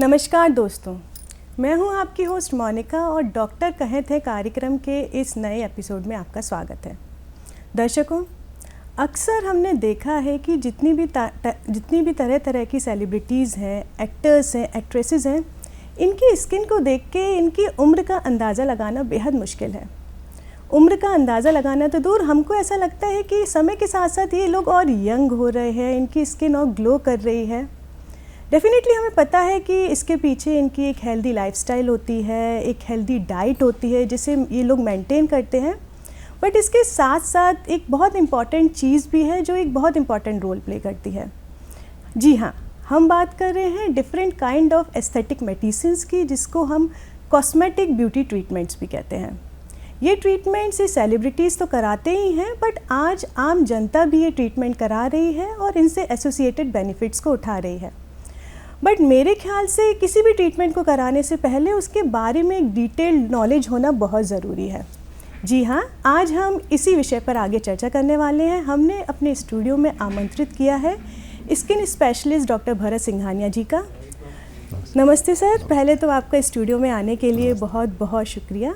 नमस्कार दोस्तों, मैं हूं आपकी होस्ट मोनिका और डॉक्टर कहे थे कार्यक्रम के इस नए एपिसोड में आपका स्वागत है। दर्शकों, अक्सर हमने देखा है कि जितनी भी तरह तरह की सेलिब्रिटीज़ हैं, एक्टर्स हैं, एक्ट्रेसेस हैं, इनकी स्किन को देख के इनकी उम्र का अंदाज़ा लगाना बेहद मुश्किल है। उम्र का अंदाज़ा लगाना तो दूर, हमको ऐसा लगता है कि समय के साथ साथ ये लोग और यंग हो रहे हैं, इनकी स्किन और ग्लो कर रही है। डेफिनेटली हमें पता है कि इसके पीछे इनकी एक हेल्दी लाइफस्टाइल होती है, एक हेल्दी डाइट होती है जिसे ये लोग मेंटेन करते हैं। बट इसके साथ साथ एक बहुत इम्पॉर्टेंट चीज़ भी है जो एक बहुत इम्पॉर्टेंट रोल प्ले करती है। जी हाँ, हम बात कर रहे हैं different kind of aesthetic medicines की, जिसको हम कॉस्मेटिक ब्यूटी ट्रीटमेंट्स भी कहते हैं। ये ट्रीटमेंट्स ये सेलिब्रिटीज़ तो कराते ही हैं, बट आज आम जनता भी ये ट्रीटमेंट करा रही है और इनसे एसोसिएटेड बेनिफिट्स को उठा रही है। बट मेरे ख्याल से किसी भी ट्रीटमेंट को कराने से पहले उसके बारे में एक डिटेल्ड नॉलेज होना बहुत ज़रूरी है। जी हाँ, आज हम इसी विषय पर आगे चर्चा करने वाले हैं। हमने अपने स्टूडियो में आमंत्रित किया है skin specialist doctor Bharat Singhania ji का। नमस्ते सर, पहले तो आपका स्टूडियो में आने के लिए बहुत बहुत शुक्रिया।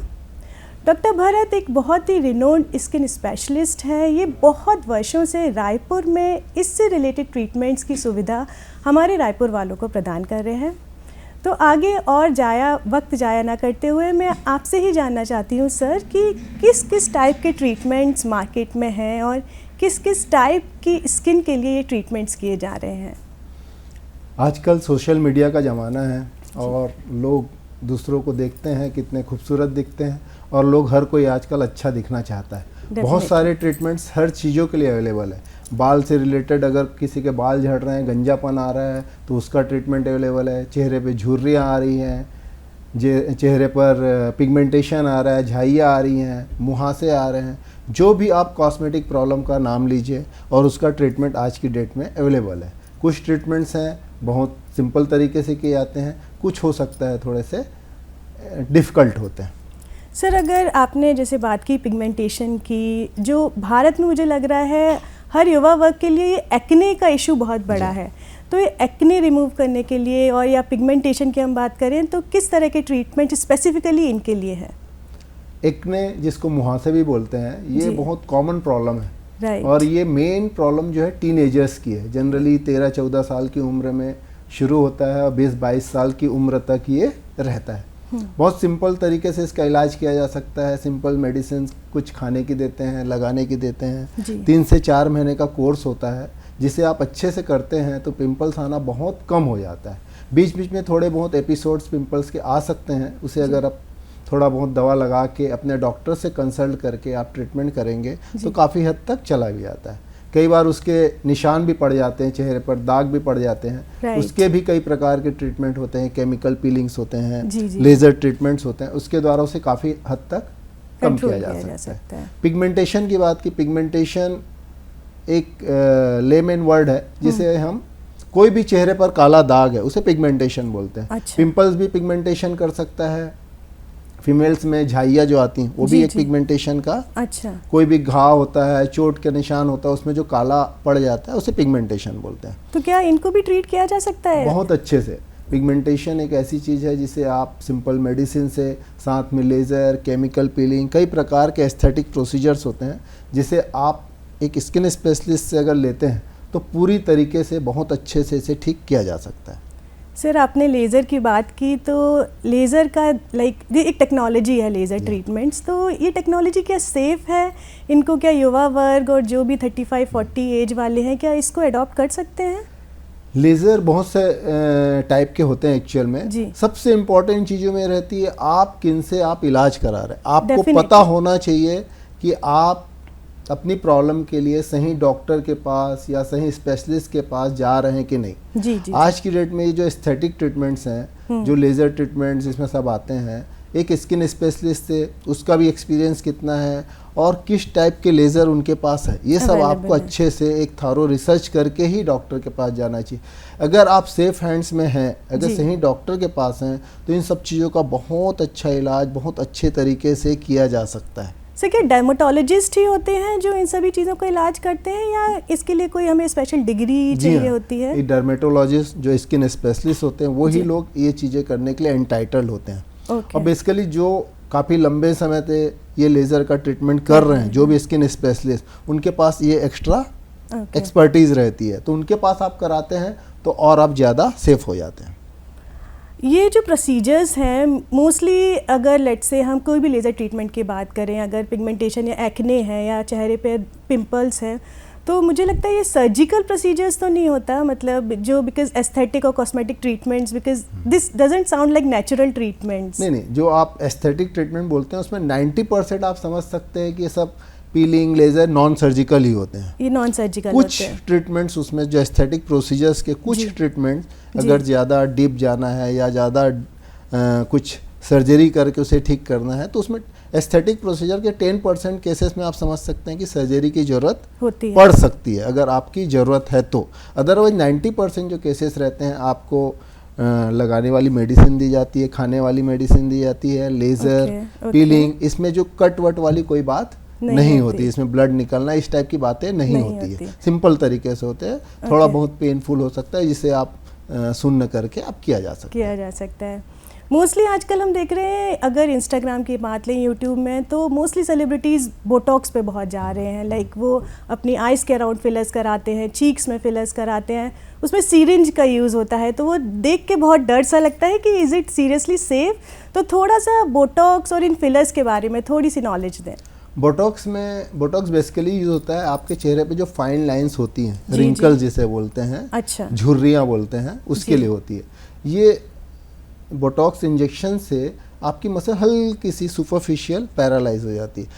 डॉक्टर भरत एक बहुत ही रिनोन्ड स्किन स्पेशलिस्ट है। ये बहुत वर्षों से रायपुर में इससे रिलेटेड ट्रीटमेंट्स की सुविधा हमारे रायपुर वालों को प्रदान कर रहे हैं। तो आगे और वक्त जाया ना करते हुए मैं आपसे ही जानना चाहती हूँ सर कि किस किस टाइप के ट्रीटमेंट्स मार्केट में हैं और किस किस टाइप की स्किन के लिए ये ट्रीटमेंट्स किए जा रहे हैं। आजकल सोशल मीडिया का ज़माना है और लोग दूसरों को देखते हैं कितने खूबसूरत दिखते हैं और लोग हर कोई आजकल अच्छा दिखना चाहता है। बहुत सारे ट्रीटमेंट्स हर चीज़ों के लिए अवेलेबल है। बाल से रिलेटेड अगर किसी के बाल झड़ रहे हैं, गंजापन आ रहा है तो उसका ट्रीटमेंट अवेलेबल है। चेहरे पे झुर्रियाँ आ रही हैं, चेहरे पर पिगमेंटेशन आ रहा है, झाइयाँ आ रही हैं, मुहासे आ रहे हैं, जो भी आप कॉस्मेटिक प्रॉब्लम का नाम लीजिए और उसका ट्रीटमेंट आज की डेट में अवेलेबल है। कुछ ट्रीटमेंट्स हैं बहुत सिंपल तरीके से किए जाते हैं, कुछ हो सकता है थोड़े से डिफ़िकल्ट होते हैं। सर, अगर आपने जैसे बात की पिगमेंटेशन की, जो भारत में मुझे लग रहा है हर युवा वर्ग के लिए ये एक्ने का इशू बहुत बड़ा है, तो ये एक्ने रिमूव करने के लिए और या पिगमेंटेशन की हम बात करें तो किस तरह के ट्रीटमेंट स्पेसिफिकली इनके लिए है? एक्ने जिसको मुहासे भी बोलते हैं, ये बहुत कॉमन प्रॉब्लम है। राइट। और ये मेन प्रॉब्लम जो है टीनेजर्स की है। जनरली 13-14 साल की उम्र में शुरू होता है और 20-22 साल की उम्र तक ये रहता है। बहुत सिंपल तरीके से इसका इलाज किया जा सकता है। सिंपल मेडिसिन कुछ खाने की देते हैं, लगाने की देते हैं। 3 से 4 महीने का कोर्स होता है, जिसे आप अच्छे से करते हैं तो पिंपल्स आना बहुत कम हो जाता है। बीच बीच में थोड़े बहुत एपिसोड्स पिंपल्स के आ सकते हैं, उसे अगर आप थोड़ा बहुत दवा लगा के अपने डॉक्टर से कंसल्ट करके आप ट्रीटमेंट करेंगे तो काफ़ी हद तक चला भी जाता है। कई बार उसके निशान भी पड़ जाते हैं, चेहरे पर दाग भी पड़ जाते हैं। उसके भी कई प्रकार के ट्रीटमेंट होते हैं, केमिकल पीलिंग्स होते हैं, लेज़र ट्रीटमेंट्स होते हैं। उसके द्वारा उसे काफ़ी हद तक कम किया जा सकता है। पिगमेंटेशन की बात की, पिगमेंटेशन एक लेमन वर्ड है जिसे हम कोई भी चेहरे पर काला दाग है उसे पिगमेंटेशन बोलते हैं। पिंपल्स भी पिगमेंटेशन कर सकता है। फीमेल्स में झाइयाँ जो आती हैं वो भी एक पिगमेंटेशन का, कोई भी घाव होता है, चोट का निशान होता है, उसमें जो काला पड़ जाता है उसे पिगमेंटेशन बोलते हैं। तो क्या इनको भी ट्रीट किया जा सकता है? बहुत अच्छे से। पिगमेंटेशन एक ऐसी चीज़ है जिसे आप सिंपल मेडिसिन से, साथ में लेज़र, केमिकल पीलिंग, कई प्रकार के एस्थेटिक प्रोसीजर्स होते हैं जिसे आप एक स्किन स्पेशलिस्ट से अगर लेते हैं तो पूरी तरीके से बहुत अच्छे से इसे ठीक किया जा सकता है। सर, आपने लेज़र की बात की, तो लेज़र का ये एक टेक्नोलॉजी है लेज़र ट्रीटमेंट्स, तो ये टेक्नोलॉजी क्या सेफ़ है? इनको क्या युवा वर्ग और जो भी 35-40 एज वाले हैं, क्या इसको अडॉप्ट कर सकते हैं? लेज़र बहुत से टाइप के होते हैं एक्चुअल में। सबसे इम्पॉर्टेंट चीज़ों में रहती है आप किन से आप इलाज करा रहे हैं। आपको पता होना चाहिए कि आप अपनी प्रॉब्लम के लिए सही डॉक्टर के पास या सही स्पेशलिस्ट के पास जा रहे हैं कि नहीं। आज की डेट में ये जो एस्थेटिक ट्रीटमेंट्स हैं, जो लेज़र ट्रीटमेंट्स इसमें सब आते हैं, एक स्किन स्पेशलिस्ट से उसका भी एक्सपीरियंस कितना है और किस टाइप के लेज़र उनके पास है, ये सब आपको अच्छे से एक थारो रिसर्च करके ही डॉक्टर के पास जाना चाहिए। अगर आप सेफ हैंड्स में हैं, अगर सही डॉक्टर के पास हैं, तो इन सब चीज़ों का बहुत अच्छा इलाज बहुत अच्छे तरीके से किया जा सकता है। सर क्या डर्मेटोलॉजिस्ट ही होते हैं जो इन सभी चीज़ों का इलाज करते हैं या इसके लिए कोई हमें स्पेशल डिग्री चाहिए होती है? डर्मेटोलॉजिस्ट जो स्किन स्पेशलिस्ट होते हैं वही लोग ये चीज़ें करने के लिए एंटाइटल्ड होते हैं। और बेसिकली जो काफ़ी लंबे समय से ये लेज़र का ट्रीटमेंट कर रहे हैं, जो भी स्किन स्पेशलिस्ट, उनके पास ये एक्स्ट्रा एक्सपर्टीज़ रहती है, तो उनके पास आप कराते हैं तो और आप ज़्यादा सेफ हो जाते हैं। ये जो प्रोसीजर्स हैं मोस्टली, अगर लेट से हम कोई भी लेज़र ट्रीटमेंट की बात करें, अगर पिगमेंटेशन या एक्ने है या चेहरे पे पिंपल्स हैं, तो मुझे लगता है ये सर्जिकल प्रोसीजर्स तो नहीं होता, मतलब जो बिकॉज एस्थेटिक और cosmetic treatments, because this doesn't sound like natural treatments. नहीं, जो आप एस्थेटिक ट्रीटमेंट बोलते हैं उसमें 90% आप समझ सकते हैं कि ये सब पीलिंग, लेज़र नॉन सर्जिकल ही होते हैं। ये नॉन सर्जिकल कुछ ट्रीटमेंट्स उसमें जो एस्थेटिक प्रोसीजर्स के कुछ ट्रीटमेंट्स अगर ज़्यादा डीप जाना है या ज़्यादा कुछ सर्जरी करके उसे ठीक करना है, तो उसमें एस्थेटिक प्रोसीजर के 10% केसेस में आप समझ सकते हैं कि सर्जरी की ज़रूरत पड़ सकती है, अगर आपकी ज़रूरत है तो। अदरवाइज 90% जो केसेस रहते हैं आपको लगाने वाली मेडिसिन दी जाती है, खाने वाली मेडिसिन दी जाती है, लेज़र, पीलिंग, इसमें जो कट वट वाली कोई बात नहीं होती, इसमें ब्लड निकलना इस टाइप की बातें नहीं होती है, सिंपल तरीके से होते हैं। थोड़ा बहुत पेनफुल हो सकता है जिसे आप सुन्न करके आप किया जा सकता है। मोस्टली आजकल हम देख रहे हैं, अगर इंस्टाग्राम की बात लें, यूट्यूब में, तो मोस्टली सेलिब्रिटीज़ बोटॉक्स पे बहुत जा रहे हैं। लाइक वो अपनी आइज़ के अराउंड फिलर्स कराते हैं, चीक्स में फिलर्स कराते हैं, उसमें सीरिंज का यूज़ होता है, तो वो देख के बहुत डर सा लगता है कि इज़ इट सीरियसली सेफ? तो थोड़ा सा बोटॉक्स और इन फिलर्स के बारे में थोड़ी सी नॉलेज दें। बोटॉक्स बेसिकली यूज होता है आपके चेहरे पे जो फाइन लाइंस होती हैं, रिंकल्स जिसे बोलते हैं, अच्छा, झुर्रियाँ बोलते हैं, उसके लिए होती है। ये बोटॉक्स इंजेक्शन से आपकी मसल हल्की सी सुपरफिशियल पैरालाइज हो जाती है,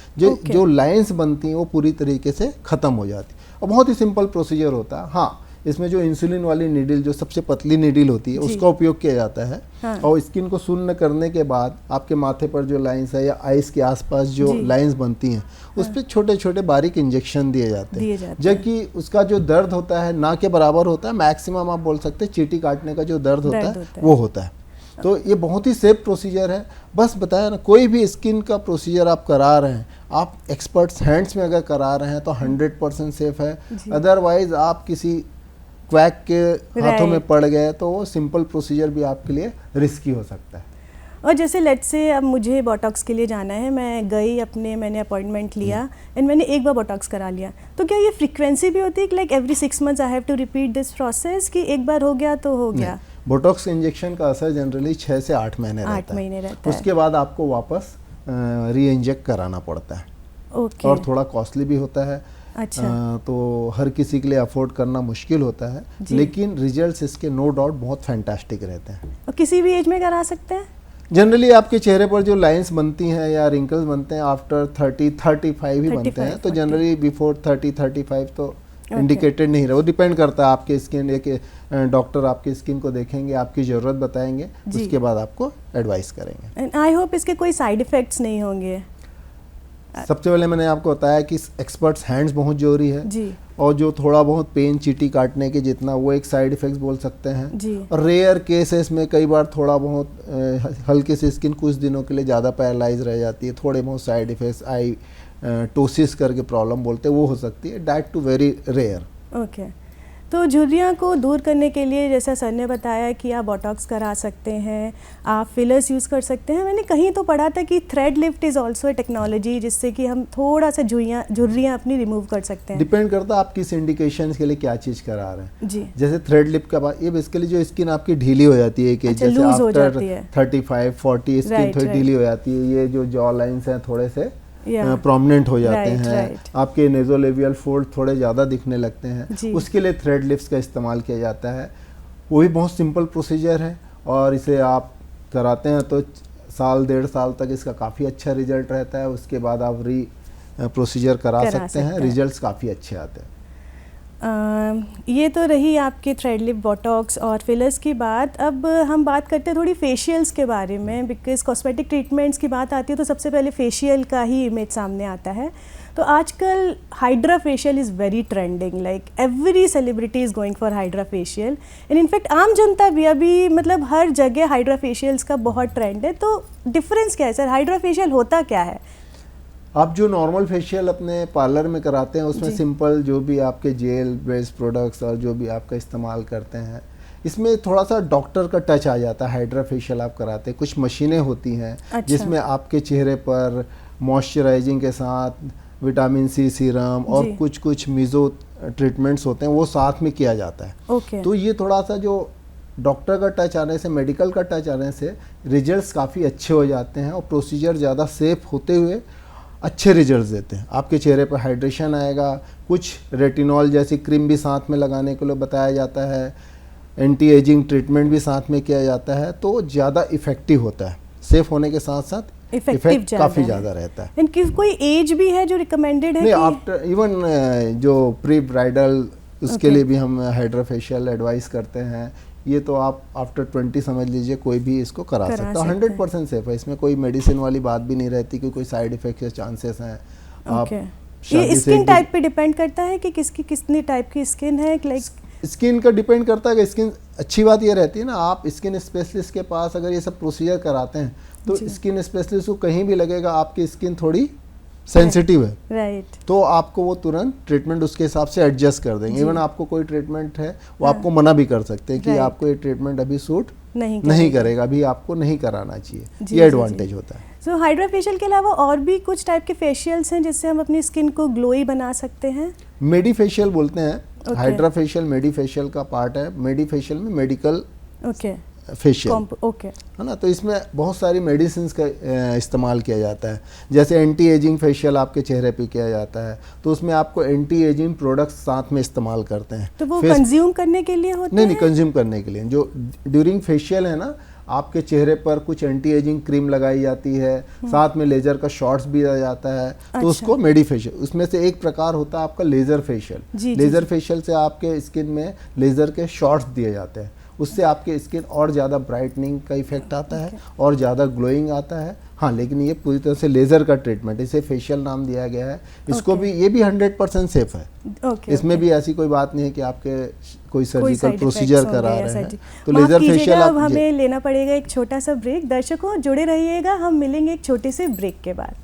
जो लाइंस बनती हैं वो पूरी तरीके से ख़त्म हो जाती है, और बहुत ही सिंपल प्रोसीजर होता है। हाँ, इसमें जो इंसुलिन वाली नीडल, जो सबसे पतली नीडल होती है, उसका उपयोग किया जाता है। हाँ। और स्किन को शून्य करने के बाद आपके माथे पर जो लाइंस है या आइस के आसपास जो लाइंस बनती हैं, हाँ, उस पर छोटे छोटे बारीक इंजेक्शन दिए जाते हैं, जबकि उसका जो दर्द होता है ना के बराबर होता है। मैक्सिमम आप बोल सकते हैं चींटी काटने का जो दर्द होता है वो होता है। तो ये बहुत ही सेफ प्रोसीजर है। बस बताया ना, कोई भी स्किन का प्रोसीजर आप करा रहे हैं, आप एक्सपर्ट्स हैंड्स में अगर करा रहे हैं तो 100% सेफ है। अदरवाइज आप किसी क्वैक के हाथों में पड़ गए तो वो सिंपल प्रोसीजर भी आपके लिए रिस्की हो सकता है। और जैसे लेट से अब मुझे बोटॉक्स के लिए जाना है, मैं गई, मैंने अपॉइंटमेंट लिया एंड मैंने एक बार बोटॉक्स करा लिया, तो क्या ये फ्रीक्वेंसी भी होती है कि like every 6 months I have to repeat this process, कि एक बार हो गया तो हो गया? बोटॉक्स इंजेक्शन का असर जनरली 6 से 8 महीने रहता है। उसके बाद आपको वापस री इंजेक्ट कराना पड़ता है। और थोड़ा कॉस्टली भी होता है। अच्छा। तो हर किसी के लिए अफोर्ड करना मुश्किल होता है, लेकिन रिजल्ट्स इसके नो डाउट बहुत फैंटास्टिक रहते हैं। और किसी भी एज में करा सकते हैं? जनरली आपके चेहरे पर जो लाइंस बनती हैं या रिंकल्स बनते हैं आफ्टर 30-35 ही बनते हैं, तो जनरली बिफोर 30-35 तो इंडिकेटेड नहीं रहा। वो डिपेंड करता है आपके स्किन, एक डॉक्टर आपकी स्किन को देखेंगे, आपकी ज़रूरत बताएंगे, उसके बाद आपको एडवाइस करेंगे। एंड आई होप इसके कोई साइड इफ़ेक्ट्स नहीं होंगे। सबसे पहले मैंने आपको बताया कि एक्सपर्ट्स हैंड्स बहुत जरूरी है जी। और जो थोड़ा बहुत पेन चींटी काटने के जितना, वो एक साइड इफेक्ट्स बोल सकते हैं जी। और रेयर केसेस में कई बार थोड़ा बहुत हल्की सी स्किन कुछ दिनों के लिए ज़्यादा पैरालाइज रह जाती है, थोड़े बहुत साइड इफेक्ट्स, आई टोसिस करके प्रॉब्लम बोलते हैं, वो हो सकती है। That too very rare. Okay. तो झुर्रियाँ को दूर करने के लिए जैसा सर ने बताया कि आप बोटॉक्स करा सकते हैं, आप फिलर्स यूज़ कर सकते हैं। मैंने कहीं तो पढ़ा था कि thread lift is also a technology, जिससे कि हम थोड़ा सा झुर्रियाँ अपनी रिमूव कर सकते हैं। डिपेंड करता है आप किस इंडिकेशन के लिए क्या चीज़ करा रहे हैं जी। जैसे थ्रेड लिफ्ट का बात, ये बेसिकली जो स्किन आपकी ढीली हो जाती है, कि जैसे आफ्टर 35-40 स्किन थोड़ी ढीली हो जाती है, ये जो जॉ लाइन्स हैं थोड़े से प्रोमिनेंट हो जाते हैं, आपके नेज़ोलेबियल फोल्ड थोड़े ज़्यादा दिखने लगते हैं, उसके लिए थ्रेड लिफ्ट्स का इस्तेमाल किया जाता है। वो भी बहुत सिंपल प्रोसीजर है, और इसे आप कराते हैं तो 1-1.5 साल तक इसका काफ़ी अच्छा रिजल्ट रहता है। उसके बाद आप प्रोसीजर करा सकते हैं, रिजल्ट्स काफ़ी अच्छे आते हैं। ये तो रही आपके थ्रेड लिफ्ट, बोटॉक्स और फिलर्स की बात। अब हम बात करते हैं थोड़ी फेशियल्स के बारे में, बिकॉज कॉस्मेटिक ट्रीटमेंट्स की बात आती है तो सबसे पहले फेशियल का ही इमेज सामने आता है। तो आजकल hydra facial is very trending, like every celebrity is going for hydra facial, and in fact आम जनता भी अभी मतलब हर जगह हाइड्रा फेशियल्स का बहुत ट्रेंड है। तो डिफरेंस क्या है सर, हाइड्रा फेशियल होता क्या है? आप जो नॉर्मल फेशियल अपने पार्लर में कराते हैं उसमें जी। सिंपल जो भी आपके जेल बेस्ड प्रोडक्ट्स और जो भी आपका इस्तेमाल करते हैं, इसमें थोड़ा सा डॉक्टर का टच आ जाता है। हाइड्रा फेशियल आप कराते हैं, कुछ मशीनें होती हैं अच्छा। जिसमें आपके चेहरे पर मॉइस्चराइजिंग के साथ विटामिन सी सीरम और जी। कुछ कुछ मीज़ो ट्रीटमेंट्स होते हैं वो साथ में किया जाता है। ओके। तो ये थोड़ा सा जो डॉक्टर का टच आने से, मेडिकल का टच आने से रिजल्ट्स काफ़ी अच्छे हो जाते हैं और प्रोसीजर ज़्यादा सेफ होते हुए अच्छे रिजल्ट्स देते हैं। आपके चेहरे पर हाइड्रेशन आएगा, कुछ रेटिनॉल जैसी क्रीम भी साथ में लगाने के लिए बताया जाता है, एंटी एजिंग ट्रीटमेंट भी साथ में किया जाता है, तो ज़्यादा इफ़ेक्टिव होता है। सेफ होने के साथ साथ इफेक्ट काफ़ी ज़्यादा रहता है। इनकी कोई एज भी है जो रिकमेंडेड है? नहीं, आफ्टर इवन जो प्री ब्राइडल उसके लिए भी हम हाइड्रा फेशियल एडवाइस करते हैं। ये तो आप आफ्टर 20 समझ लीजिए कोई भी इसको करा सकता है। 100% सेफ है, इसमें कोई मेडिसिन वाली बात भी नहीं रहती कि कोई साइड इफेक्ट के चांसेस हैं। आप ये स्किन टाइप पे डिपेंड करता है कि किसकी कितनी टाइप की स्किन है? लाइक स्किन का डिपेंड करता है कि स्किन, अच्छी बात ये रहती है ना, आप स्किन स्पेशलिस्ट के पास अगर ये सब प्रोसीजर कराते हैं तो स्किन स्पेशलिस्ट को कहीं भी लगेगा आपकी स्किन थोड़ी सेंसिटिव है, राइट, तो आपको वो तुरंत ट्रीटमेंट उसके हिसाब से एडजस्ट कर देंगे। इवन आपको कोई ट्रीटमेंट है वो आपको मना भी कर सकते हैं कि आपको ये ट्रीटमेंट अभी सूट नहीं करेगा, अभी आपको नहीं कराना चाहिए। ये एडवांटेज होता है। सो हाइड्रा फेशियल के अलावा और भी कुछ टाइप के फेशियल्स हैं जिससे हम अपनी स्किन को ग्लोई बना सकते हैं? मेडी फेशियल बोलते हैं। हाइड्रा फेशियल मेडी फेशियल का पार्ट है। मेडी फेशियल में मेडिकल फेशियल है ना, तो इसमें बहुत सारी मेडिसिन का इस्तेमाल किया जाता है। जैसे एंटी एजिंग फेशियल आपके चेहरे पे किया जाता है, तो उसमें आपको एंटी एजिंग प्रोडक्ट्स साथ में इस्तेमाल करते हैं। तो वो कंज्यूम करने के लिए होते हैं? नहीं, कंज्यूम करने के लिए। जो ड्यूरिंग फेशियल है ना, आपके चेहरे पर कुछ एंटी एजिंग क्रीम लगाई जाती है, साथ में लेजर का शॉट्स भी आ जाता है। तो उसको मेडी फेशियल, उसमें से एक प्रकार होता है आपका लेजर फेशियल। लेजर फेशियल से आपके स्किन में लेजर के शॉट्स दिए जाते हैं, उससे आपके स्किन और ज़्यादा ब्राइटनिंग का इफेक्ट आता है और ज़्यादा ग्लोइंग आता है। हाँ, लेकिन ये पूरी तरह से लेज़र का ट्रीटमेंट, इसे फेशियल नाम दिया गया है। इसको भी, ये भी 100% सेफ है। इसमें भी ऐसी कोई बात नहीं है कि आपके कोई सर्जिकल प्रोसीजर करा रहे हैं। तो लेज़र फेशियल अब हमें लेना पड़ेगा एक छोटा सा ब्रेक। दर्शकों जुड़े रहिएगा, हम मिलेंगे एक छोटे से ब्रेक के बाद।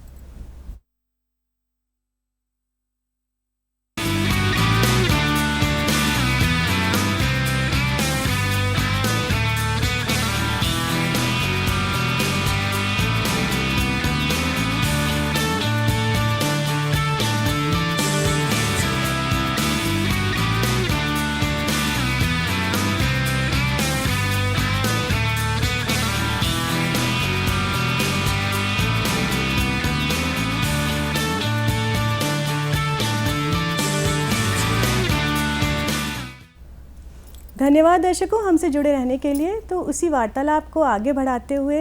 धन्यवाद दर्शकों हमसे जुड़े रहने के लिए। तो उसी वार्तालाप को आगे बढ़ाते हुए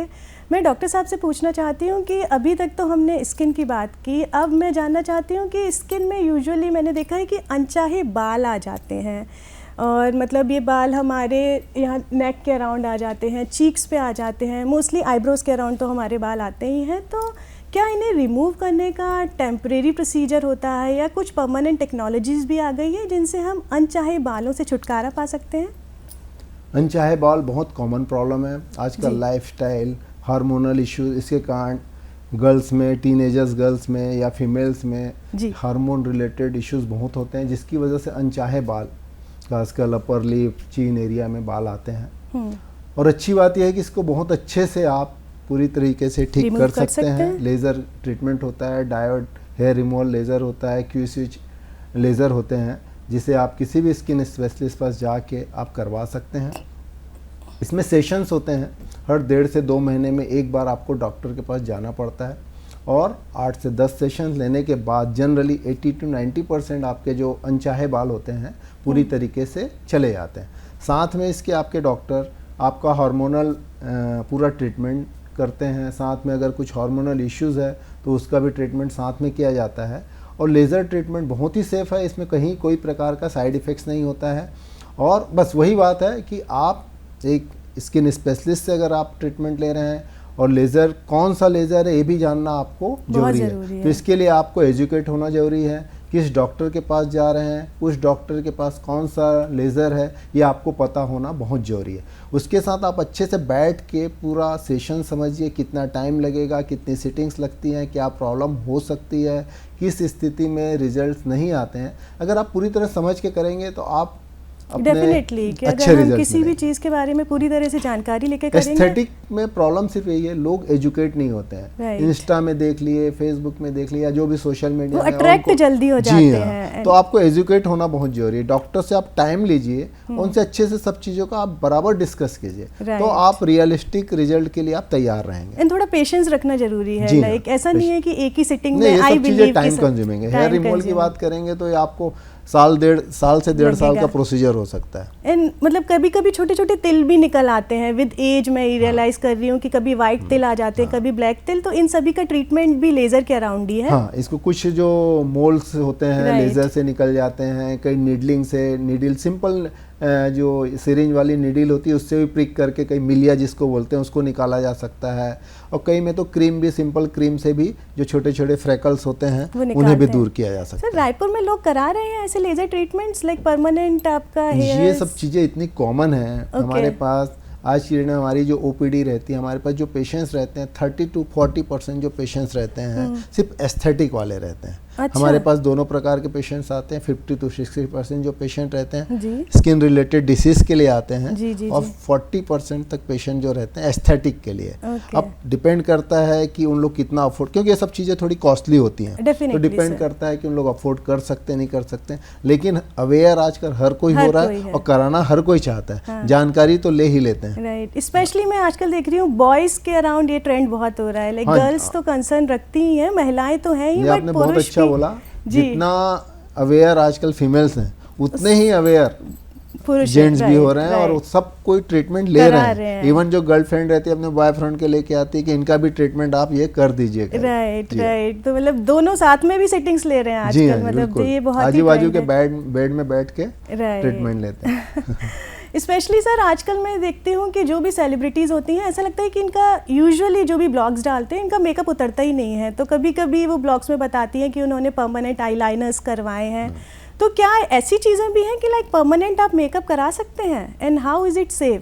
मैं डॉक्टर साहब से पूछना चाहती हूँ कि अभी तक तो हमने स्किन की बात की, अब मैं जानना चाहती हूँ कि स्किन में यूजुअली मैंने देखा है कि अनचाहे बाल आ जाते हैं, और मतलब ये बाल हमारे यहाँ नेक के अराउंड आ जाते हैं, चीक्स पे आ जाते हैं, मोस्टली आईब्रोज़ के अराउंड तो हमारे बाल आते ही हैं। तो क्या इन्हें रिमूव करने का टेम्परेरी प्रोसीजर होता है या कुछ परमानेंट टेक्नोलॉजीज़ भी आ गई है जिनसे हम अनचाहे बालों से छुटकारा पा सकते हैं? अनचाहे बाल बहुत कॉमन प्रॉब्लम है आजकल। लाइफस्टाइल, हार्मोनल इश्यूज, इसके कारण गर्ल्स में, टीनेजर्स गर्ल्स में या फीमेल्स में हार्मोन रिलेटेड इश्यूज बहुत होते हैं, जिसकी वजह से अनचाहे बाल, खासकर अपर लिप, चीन एरिया में बाल आते हैं। और अच्छी बात यह है कि इसको बहुत अच्छे से आप पूरी तरीके से ठीक कर सकते हैं। लेज़र ट्रीटमेंट होता है, डायोड हेयर रिमूवल लेज़र होता है, क्यू स्विच लेज़र होते हैं, जिसे आप किसी भी स्किन स्पेशलिस्ट पास जाके आप करवा सकते हैं। इसमें सेशंस होते हैं, हर 1.5 से 2 महीने में एक बार आपको डॉक्टर के पास जाना पड़ता है, और 8 से 10 सेशंस लेने के बाद जनरली 80 to 90% आपके जो अनचाहे बाल होते हैं पूरी तरीके से चले जाते हैं। साथ में इसके आपके डॉक्टर आपका हार्मोनल पूरा ट्रीटमेंट करते हैं। साथ में अगर कुछ हार्मोनल इश्यूज़ है तो उसका भी ट्रीटमेंट साथ में किया जाता है। और लेज़र ट्रीटमेंट बहुत ही सेफ़ है, इसमें कहीं कोई प्रकार का साइड इफ़ेक्ट्स नहीं होता है। और बस वही बात है कि आप एक स्किन स्पेशलिस्ट से अगर आप ट्रीटमेंट ले रहे हैं, और लेज़र कौन सा लेज़र है ये भी जानना आपको जरूरी है। तो इसके लिए आपको एजुकेट होना ज़रूरी है किस डॉक्टर के पास जा रहे हैं, उस डॉक्टर के पास कौन सा लेज़र है, ये आपको पता होना बहुत ज़रूरी है। उसके साथ आप अच्छे से बैठ के पूरा सेशन समझिए, कितना टाइम लगेगा, कितनी सिटिंग्स लगती हैं, क्या प्रॉब्लम हो सकती है, किस स्थिति में रिजल्ट्स नहीं आते हैं। अगर आप पूरी तरह समझ के करेंगे तो आप डेफिनेटली कि अगर हम किसी भी चीज़ के बारे में पूरी तरह से जानकारी लेके करेंगे। एस्थेटिक में प्रॉब्लम सिर्फ यही है, लोग एजुकेट नहीं होते हैं। इंस्टा में देख लिए, फेसबुक में देख लिया, जो भी सोशल मीडिया में अट्रैक्ट जल्दी हो जाते हैं। तो आपको एजुकेट होना बहुत जरूरी है। डॉक्टर से आप टाइम लीजिए, उनसे अच्छे से सब चीज़ों का आप बराबर डिस्कस कीजिए, तो आप रियलिस्टिक रिजल्ट के लिए आप तैयार रहेंगे। एंड थोड़ा पेशेंस रखना जरूरी है। लाइक ऐसा नहीं है कि एक ही सिटिंग में आई बिलीव टाइम कंज्यूमिंग है। हेयर रिमूवल की बात करेंगे तो ये आपको साल से डेढ़ साल का प्रोसीजर हो सकता है। एंड मतलब कभी कभी छोटे छोटे तिल भी निकल आते हैं विद एज। मैं रियलाइज कर रही हूँ कि कभी वाइट तिल आ जाते हैं, कभी ब्लैक तिल, तो इन सभी का ट्रीटमेंट भी लेजर के अराउंड ही है। हाँ, इसको कुछ जो मोल्स होते हैं लेजर से निकल जाते हैं, कई नीडलिंग से, नीडल सिंपल जो सिरिंज वाली नीडल होती है उससे भी प्रिक करके, कई मिलिया जिसको बोलते हैं उसको निकाला जा सकता है, और कई में तो क्रीम भी, सिंपल क्रीम से भी जो छोटे छोटे फ्रैकल्स होते हैं उन्हें भी दूर किया जा सकता है। सर रायपुर में लोग करा रहे हैं ऐसे लेजर ट्रीटमेंट्स, लाइक परमानेंट आपका हेयर? ये सब चीज़ें इतनी कॉमन है हमारे पास। आज की डेट में हमारी जो ओपीडी रहती है, हमारे पास जो पेशेंट्स रहते हैं 30 to 40% जो पेशेंट्स रहते हैं सिर्फ एस्थेटिक वाले रहते हैं। अच्छा। हमारे पास दोनों प्रकार के पेशेंट्स आते हैं। 50 to 60% जो पेशेंट रहते हैं स्किन रिलेटेड डिसीज के लिए आते हैं, और 40% तक पेशेंट जो रहते हैं एस्थेटिक के लिए। अब डिपेंड करता है कि उन लोग कितना अफोर्ड, क्योंकि ये सब चीज़ें थोड़ी कॉस्टली होती हैं, तो डिपेंड करता है कि उन लोग अफोर्ड कर सकते नहीं कर सकते। लेकिन अवेयर आजकल हर कोई हो रहा है और कराना हर कोई चाहता है। जानकारी तो ले ही लेते हैं। राइट, स्पेशली मैं आजकल देख रही हूँ बॉयज के अराउंड ये ट्रेंड बहुत हो रहा है। लाइक गर्ल्स तो कंसर्न रखती ही है, महिलाएं तो हैं ही, बट पुरुष भी बोला। जितना अवेयर आजकल फीमेल्स हैं उतने ही अवेयर जेंट्स भी हो रहे हैं, और सब कोई ट्रीटमेंट ले रहे हैं। इवन जो गर्लफ्रेंड रहती है अपने बॉयफ्रेंड के लेके आती है कि इनका भी ट्रीटमेंट आप ये कर दीजिए। राइट, तो मतलब दोनों साथ में भी सेटिंग्स ले रहे हैं आजकल। मतलब ये बहुत आजू बाजू के बेड में बैठ के ट्रीटमेंट लेते हैं। स्पेशली सर आजकल मैं देखती हूँ कि जो भी सेलिब्रिटीज़ होती हैं, ऐसा लगता है कि इनका यूजुअली जो भी ब्लॉग्स डालते हैं इनका मेकअप उतरता ही नहीं है। तो कभी कभी वो ब्लॉग्स में बताती हैं कि उन्होंने परमानेंट आईलाइनर्स करवाए हैं। तो क्या ऐसी चीज़ें भी हैं कि लाइक परमानेंट आप मेकअप करा सकते हैं, and how is it safe?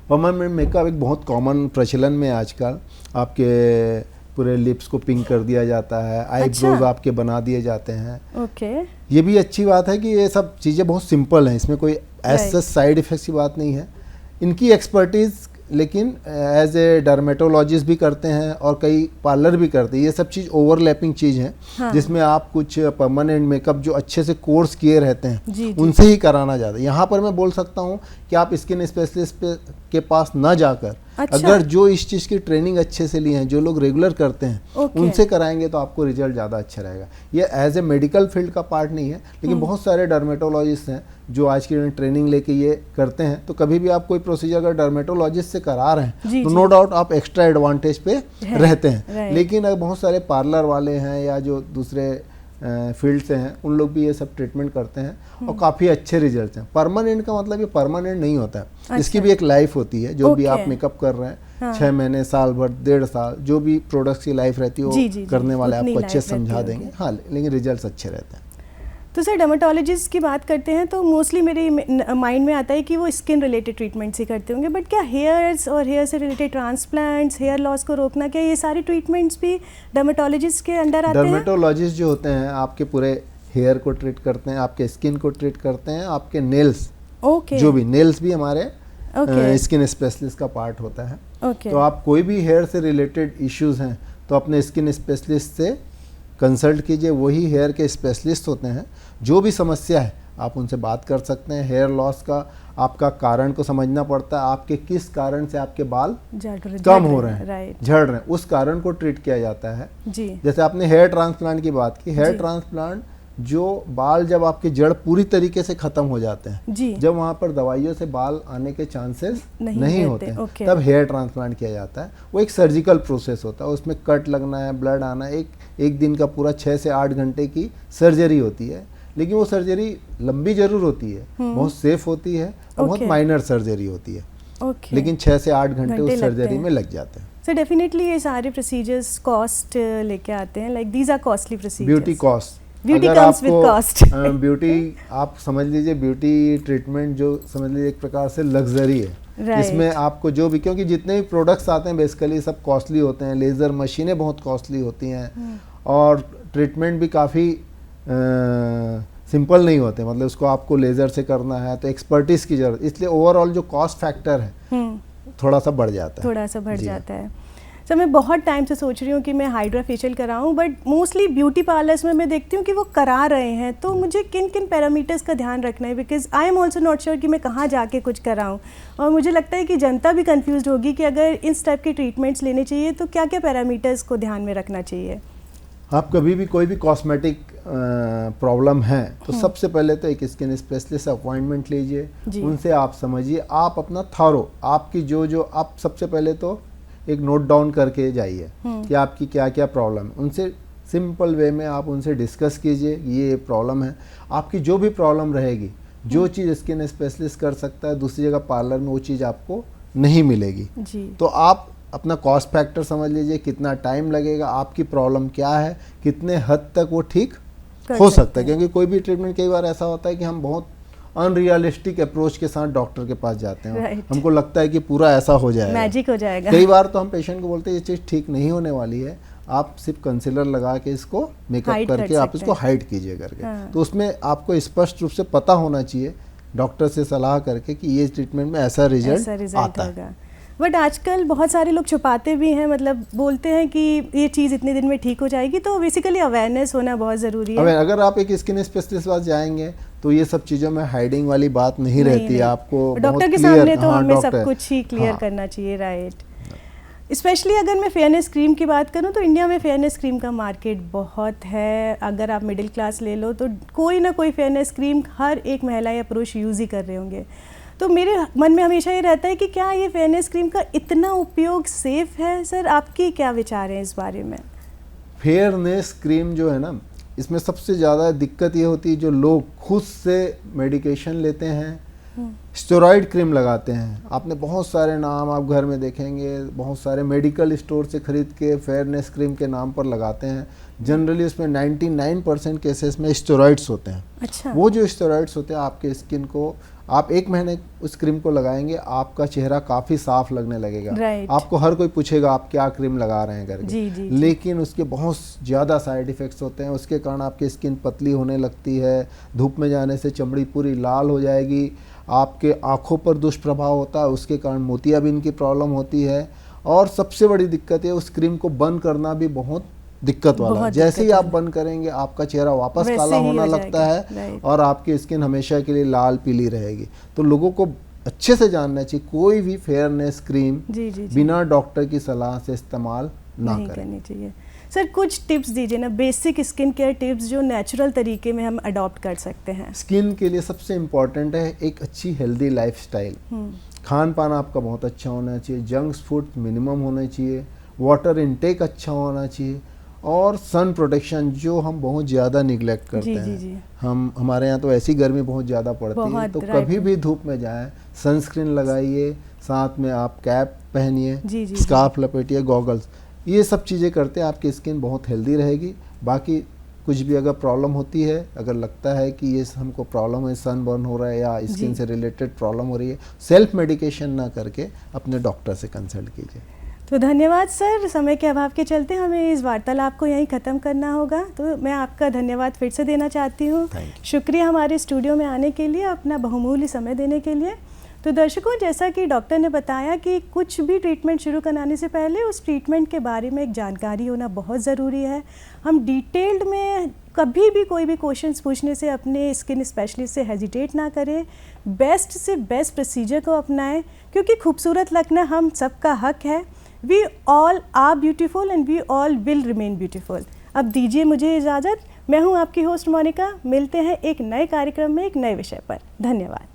Permanent makeup एक बहुत कॉमन प्रचलन में आजकल। आपके पूरे लिप्स को पिंक कर दिया जाता है, आईब्रोज आपके बना दिए जाते हैं। ओके, ये भी अच्छी बात है कि ये सब चीज़ें बहुत सिंपल हैं, इसमें कोई ऐसा साइड इफेक्ट्स की बात नहीं है। इनकी एक्सपर्टीज़ लेकिन एज ए डर्मेटोलॉजिस्ट भी करते हैं और कई पार्लर भी करते हैं। ये सब चीज़ ओवरलैपिंग चीज़ है। हाँ। जिसमें आप कुछ परमानेंट मेकअप जो अच्छे से कोर्स किए रहते हैं उनसे ही कराना चाहते हैं। यहाँ पर मैं बोल सकता हूँ कि आप स्किन स्पेशलिस्ट के पास ना जाकर, अच्छा। अगर जो इस चीज़ की ट्रेनिंग अच्छे से लिए हैं, जो लोग रेगुलर करते हैं, उनसे कराएंगे तो आपको रिजल्ट ज़्यादा अच्छा रहेगा। ये एज ए मेडिकल फील्ड का पार्ट नहीं है, लेकिन बहुत सारे डर्मेटोलॉजिस्ट हैं जो आज की ट्रेनिंग लेके ये करते हैं। तो कभी भी आप कोई प्रोसीजर अगर डर्मेटोलॉजिस्ट से करा रहे हैं तो नो डाउट आप एक्स्ट्रा एडवांटेज पे रहते हैं। लेकिन अगर बहुत सारे पार्लर वाले हैं या जो दूसरे फील्ड से हैं, उन लोग भी ये सब ट्रीटमेंट करते हैं और काफ़ी अच्छे रिजल्ट हैं। परमानेंट का मतलब ये परमानेंट नहीं होता है। अच्छा। इसकी भी एक लाइफ होती है। जो भी आप मेकअप कर रहे हैं, हाँ। 6 महीने, साल भर, 1.5 साल, जो भी प्रोडक्ट्स की लाइफ रहती है वो करने वाले आपको अच्छे समझा देंगे। हाँ, लेकिन रिजल्ट अच्छे रहते हैं। तो सर डर्मेटोलॉजिस्ट की बात करते हैं तो मोस्टली मेरे माइंड में आता है कि वो स्किन रिलेटेड ट्रीटमेंट्स ही करते होंगे, बट क्या हेयर्स और हेयर से रिलेटेड ट्रांसप्लांट्स, हेयर लॉस को रोकना, क्या ये सारी ट्रीटमेंट्स भी डर्मेटोलॉजिस्ट के अंडर आते हैं? डर्मेटोलॉजिस्ट जो होते हैं आपके पूरे हेयर को ट्रीट करते हैं, आपके स्किन को ट्रीट करते हैं, आपके नेल्स, जो भी नेल्स भी हमारे स्किन स्पेशलिस्ट का पार्ट होता है। तो आप कोई भी हेयर से रिलेटेड इश्यूज हैं तो अपने स्किन स्पेशलिस्ट से कंसल्ट कीजिए। वही हेयर के स्पेशलिस्ट होते हैं। जो भी समस्या है आप उनसे बात कर सकते हैं। हेयर लॉस का आपका कारण को समझना पड़ता है, आपके किस कारण से आपके बाल कम हो रहे हैं, झड़ रहे हैं, उस कारण को ट्रीट किया जाता है जी। जैसे आपने हेयर ट्रांसप्लांट की बात की, हेयर ट्रांसप्लांट जो बाल जब आपके जड़ पूरी तरीके से खत्म हो जाते हैं जी। जब वहाँ पर दवाइयों से बाल आने के चांसेस नहीं होते हैं, तब हेयर ट्रांसप्लांट किया जाता है। वो एक सर्जिकल प्रोसेस होता है, उसमें कट लगना है, ब्लड आना है, एक दिन का पूरा 6 से 8 घंटे की सर्जरी होती है। लेकिन वो सर्जरी लंबी जरूर होती है, बहुत सेफ होती है और बहुत माइनर सर्जरी होती है। लेकिन 6 से 8 घंटे उस सर्जरी में लग जाते हैं। सो डेफिनेटली ये सारे प्रोसीजर्स कॉस्ट लेके आते हैं, like these are costly procedures. Beauty cost beauty अगर कम्स विद कॉस्ट। ब्यूटी आप समझ लीजिए, ब्यूटी ट्रीटमेंट जो समझ लीजिए एक प्रकार से लग्जरी है। इसमें आपको जो भी, क्योंकि जितने भी प्रोडक्ट्स आते हैं बेसिकली सब कॉस्टली होते हैं, लेज़र मशीनें बहुत कॉस्टली होती हैं और ट्रीटमेंट भी काफ़ी सिंपल नहीं होते, मतलब उसको आपको लेज़र से करना है तो एक्सपर्टीज़ की ज़रूरत, इसलिए ओवरऑल जो कॉस्ट फैक्टर है थोड़ा सा बढ़ जाता है। थोड़ा सा बढ़ जाता है। सर मैं बहुत टाइम से सोच रही हूँ कि मैं हाइड्रा फेशियल कराऊँ, बट मोस्टली ब्यूटी पार्लर्स में मैं देखती हूँ कि वो करा रहे हैं, तो मुझे किन किन पैरामीटर्स का ध्यान रखना है, because I am also not sure कि मैं कहाँ जाके कुछ कराऊँ। और मुझे लगता है कि जनता भी कंफ्यूज होगी कि अगर इस टाइप के ट्रीटमेंट्स लेने चाहिए तो क्या क्या पैरामीटर्स को ध्यान में रखना चाहिए। आप कभी भी कोई भी कॉस्मेटिक प्रॉब्लम है तो सबसे पहले तो एक स्किन स्पेशलिस्ट अपॉइंटमेंट लीजिए, उनसे आप समझिए, आप अपना थारो आपकी जो आप सबसे पहले तो एक नोट डाउन करके जाइए कि आपकी क्या क्या प्रॉब्लम है, उनसे सिंपल वे में आप उनसे डिस्कस कीजिए ये प्रॉब्लम है। आपकी जो भी प्रॉब्लम रहेगी, जो चीज़ स्किन स्पेशलिस्ट कर सकता है दूसरी जगह पार्लर में वो चीज़ आपको नहीं मिलेगी जी। तो आप अपना कॉस्ट फैक्टर समझ लीजिए, कितना टाइम लगेगा, आपकी प्रॉब्लम क्या है, कितने हद तक वो ठीक हो सकता है। क्योंकि कोई भी ट्रीटमेंट कई बार ऐसा होता है कि हम बहुत अनरियलिस्टिक अप्रोच के साथ डॉक्टर के पास जाते हैं, हमको लगता है कि पूरा ऐसा हो जाएगा, मैजिक हो जाएगा। कई बार तो हम पेशेंट को बोलते हैं ये चीज़ ठीक नहीं होने वाली है, आप सिर्फ कंसीलर लगा के इसको मेकअप करके आप इसको हाइड कीजिए करके। तो उसमें आपको स्पष्ट रूप से पता होना चाहिए डॉक्टर से सलाह करके कि ये ट्रीटमेंट में ऐसा रिजल्ट आता है। बट आजकल बहुत सारे लोग छुपाते भी हैं, मतलब बोलते हैं कि ये चीज़ इतने दिन में ठीक हो जाएगी, तो बेसिकली अवेयरनेस होना बहुत ज़रूरी है। अगर आप एक स्किन स्पेशलिस्ट पास जाएंगे तो ये सब चीज़ों में हाइडिंग वाली बात नहीं रहती है, आपको डॉक्टर के सामने तो हमें सब कुछ ही क्लियर करना चाहिए, राइट। स्पेशली अगर मैं फेयरनेस क्रीम की बात करूं तो इंडिया में फेयरनेस क्रीम का मार्केट बहुत है। अगर आप मिडिल क्लास ले लो तो कोई ना कोई फेयरनेस क्रीम हर एक महिला या पुरुष यूज़ ही कर रहे होंगे। तो मेरे मन में हमेशा ये रहता है कि क्या ये फेयरनेस क्रीम का इतना उपयोग सेफ है? सर आपकी क्या विचार है इस बारे में? फेयरनेस क्रीम जो है ना, इसमें सबसे ज़्यादा दिक्कत ये होती है जो लोग खुद से मेडिकेशन लेते हैं, स्टेरॉइड क्रीम लगाते हैं। आपने बहुत सारे नाम आप घर में देखेंगे, बहुत सारे मेडिकल स्टोर से खरीद के फेयरनेस क्रीम के नाम पर लगाते हैं। जनरली उसमें 99% केसेस में स्टेरॉइड्स होते हैं। अच्छा। वो जो स्टेरॉइड्स होते हैं आपके स्किन को, आप 1 महीने उस क्रीम को लगाएंगे, आपका चेहरा काफ़ी साफ लगने लगेगा। आपको हर कोई पूछेगा आप क्या क्रीम लगा रहे हैं करके, जी। लेकिन उसके बहुत ज़्यादा साइड इफ़ेक्ट्स होते हैं। उसके कारण आपकी स्किन पतली होने लगती है, धूप में जाने से चमड़ी पूरी लाल हो जाएगी, आपके आँखों पर दुष्प्रभाव होता है, उसके कारण मोतियाबिंद की प्रॉब्लम होती है। और सबसे बड़ी दिक्कत है उस क्रीम को बंद करना भी बहुत दिक्कत वाला है। जैसे ही आप बंद करेंगे आपका चेहरा वापस काला होना लगता है और आपकी स्किन हमेशा के लिए लाल पीली रहेगी। तो लोगों को अच्छे से जानना चाहिए कोई भी फेयरनेस क्रीम बिना डॉक्टर की सलाह से इस्तेमाल ना करनी चाहिए। सर कुछ टिप्स दीजिए ना, बेसिक स्किन केयर टिप्स जो नेचुरल तरीके में हम अडॉप्ट कर सकते हैं। स्किन के लिए सबसे इम्पॉर्टेंट है एक अच्छी हेल्दी लाइफस्टाइल। खान पान आपका बहुत अच्छा होना चाहिए, जंक फूड मिनिमम होना चाहिए, वाटर इनटेक अच्छा होना चाहिए और सन प्रोटेक्शन जो हम बहुत ज़्यादा निगलेक्ट करते हैं। हमारे यहाँ तो ऐसी गर्मी बहुत ज़्यादा पड़ती है, तो कभी भी धूप में जाएं सनस्क्रीन लगाइए, साथ में आप कैप पहनिए, स्कार्फ लपेटिए, गॉगल्स, ये सब चीज़ें करते हैं आपकी स्किन बहुत हेल्दी रहेगी। बाकी कुछ भी अगर प्रॉब्लम होती है, अगर लगता है कि ये हमको प्रॉब्लम है, सनबर्न हो रहा है या स्किन से रिलेटेड प्रॉब्लम हो रही है, सेल्फ मेडिकेशन ना करके अपने डॉक्टर से कंसल्ट कीजिए। तो धन्यवाद सर, समय के अभाव के चलते हमें इस वार्तालाप को यहीं ख़त्म करना होगा, तो मैं आपका धन्यवाद फिर से देना चाहती हूँ। शुक्रिया हमारे स्टूडियो में आने के लिए, अपना बहुमूल्य समय देने के लिए। तो दर्शकों, जैसा कि डॉक्टर ने बताया कि कुछ भी ट्रीटमेंट शुरू कराने से पहले उस ट्रीटमेंट के बारे में एक जानकारी होना बहुत ज़रूरी है। हम डिटेल्ड में कभी भी कोई भी क्वेश्चंस पूछने से अपने स्किन स्पेशलिस्ट से हेजिटेट ना करें, बेस्ट से बेस्ट प्रोसीजर को अपनाएं, क्योंकि खूबसूरत लगना हम सबका हक है। We all are beautiful and we all will remain beautiful. अब दीजिए मुझे इजाज़त, मैं हूँ आपकी होस्ट मोनिका। मिलते हैं एक नए कार्यक्रम में एक नए विषय पर। धन्यवाद।